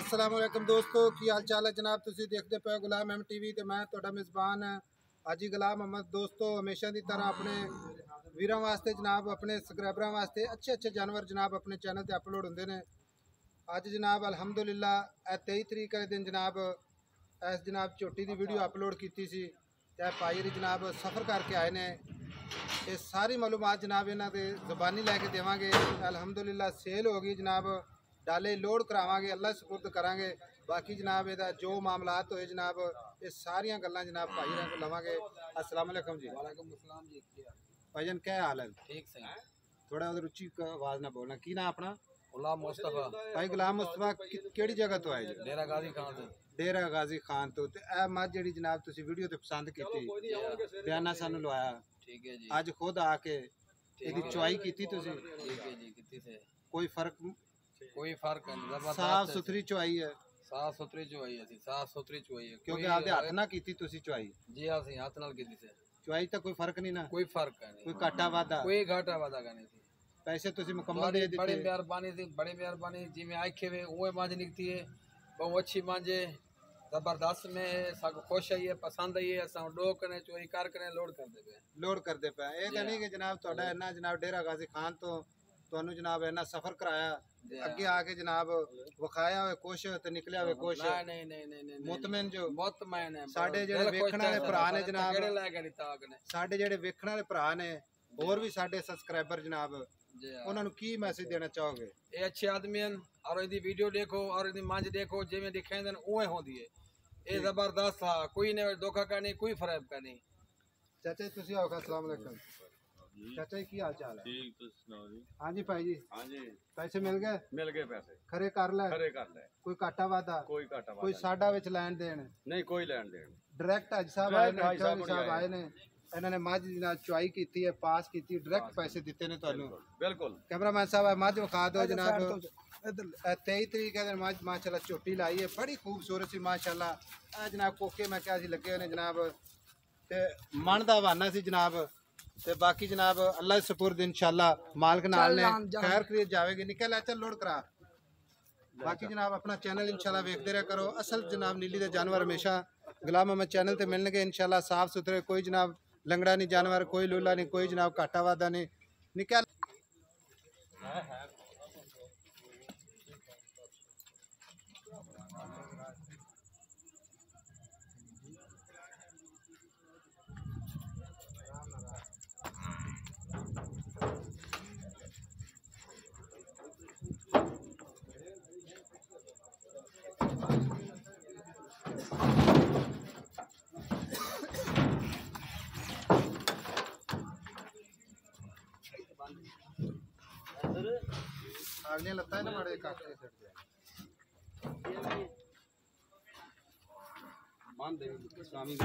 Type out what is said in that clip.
अस्सलाम वालेकुम दोस्तों की हाल चाल है जनाब। तुसी देखते पे गुलाम एम टीवी ते मैं तुहाडा मेज़बान हाजी गुलाम अहमद। दोस्तों हमेशा की तरह अपने वीरों वास्ते जनाब अपने सबसक्राइबरों वास्ते अच्छे अच्छे जानवर जनाब अपने चैनल पर अपलोड होंगे ने। अज जनाब अलहमदुलिल्लाह 23 तरीक के दिन जनाब इस जनाब झोटी की वीडियो अपलोड की सी। भाई जनाब सफ़र करके आए ने। ये सारी मालूमात जनाब इन्हों के ज़बानी लैके देवांगे। अलहमदुलिल्लाह सेल हो गई जनाब, डाले लोड करावांगे, अल्लाह सुपुर्द करांगे। बाकी जनाब इहदा जो मामलात होए जनाब ये सारिया गल्लां जनाब भाई को लवांगे। अस्सलाम वालेकुम जी। वालेकुम अस्सलाम जी। भाईजान क्या हाल है? ठीक सही। थोड़ा उधर उच्ची आवाज़ ना बोलना। की ना अपना? गुलाम मुस्तफा। भाई गुलाम मुस्तफा केड़ी जगह तो आए जी? डेरा गाजी खान तो। डेरा गाजी खान तो ए मज जी जनाब तुसी वीडियो ते पसंद की बयाना सानू लवाया। ठीक है जी। अज खुद आके इहदी चुआई की तुसी? ठीक है जी। कितनी से कोई फर्क? कोई फर्क नहीं, साफ सुथरी चुआई है। साफ सुथरी चुआई है, साफ सुथरी चुआई है। क्योंकि आपदे हथ ना कीती तुसी चुआई? जी हां सी हाथ नाल कीती से। चुआई तो कोई फर्क नहीं ना? कोई फर्क नहीं, कोई घाटा वादा? कोई घाटा वादा का नहीं थी। पैसे तुसी मुकम्मल दे दिते? बड़ी मेहरबानी थी, बड़ी मेहरबानी। जिवें आखे वे ओए मांज निकती है, बहुत अच्छी मांजे, जबरदस्त में सब खुश आई है, पसंद आई है। असा डो कने चोरी कर कने लोड कर दे पे। लोड कर दे पे। ये तो नहीं कि जनाब ਤੁਹਾਡਾ इन्ना जनाब डेरा गाजी खान तो ਤੁਹਾਨੂੰ जनाब इन्ना सफर कराया अगे आके जनाब विखाया होए कुछ ते निकलिया होए कुछ? नहीं नहीं नहीं नहीं मुतमइन जो मुतमइन है। साडे जेड़े वेखण वाले भरा ने जनाब, केड़े ले के ताक ने साडे जेड़े वेखण वाले भरा ने और भी साडे सब्सक्राइबर जनाब उन्हां नु की मैसेज देना चाहोगे? ये अच्छे आदमी हैं और इहदी वीडियो देखो और इहदी मंज देखो, जिवें दिखांदे ने उवें होंदी है। ये जबरदस्त था, कोई ने धोखा का नहीं, कोई फरेब का नहीं। चाचा जी तुसी आओ। अस्सलाम वालेकुम चाचा जी, की हाल चाल है? ठीक, तुम सुनाओ जी। हाँ जी भाई जी। हाँ जी, पैसे मिल गए? मिल गए पैसे। खरे कर ले? खरे कर ले। कोई घाटा वादा? कोई घाटा वादा कोई साडा विच लैन देन नहीं, कोई लैन देन। डायरेक्ट हाजी साहब आए ने, चौधरी साहब आए ने, इन्होंने मझ दी चुआई की है, पास की, डायरेक्ट पैसे दिते ने तुहानू? बिल्कुल। कैमरामैन साहब मझ विखा दो जनाब। 23 तरीक के दिन मझ माशाल्लाह झोटी लाई है, बड़ी खूबसूरत सी माशाल्लाह। जनाब कोके मैं क्या लगे हुए जनाब, ते मन का बहाना सी जनाब। ते बाकी जनाब अल्लाह सपुर्द इंशाल्लाह मालिक नाल ने खैर करिए जावेगी। निकल चल लोड करा। बाकी जनाब अपना चैनल इंशाल्लाह वेखते रहा करो। असल जनाब नीली दे जानवर हमेशा गुलाम अहमद चैनल ते मिलणगे इंशाल्लाह, साफ सुथरे। कोई जनाब लंगड़ा नहीं जानवर, कोई लूला नहीं, कोई जनाब घाटा वादा नहीं। निकल आगने लगता है ना बड़े काटे सेट जाए मान दे स्वामी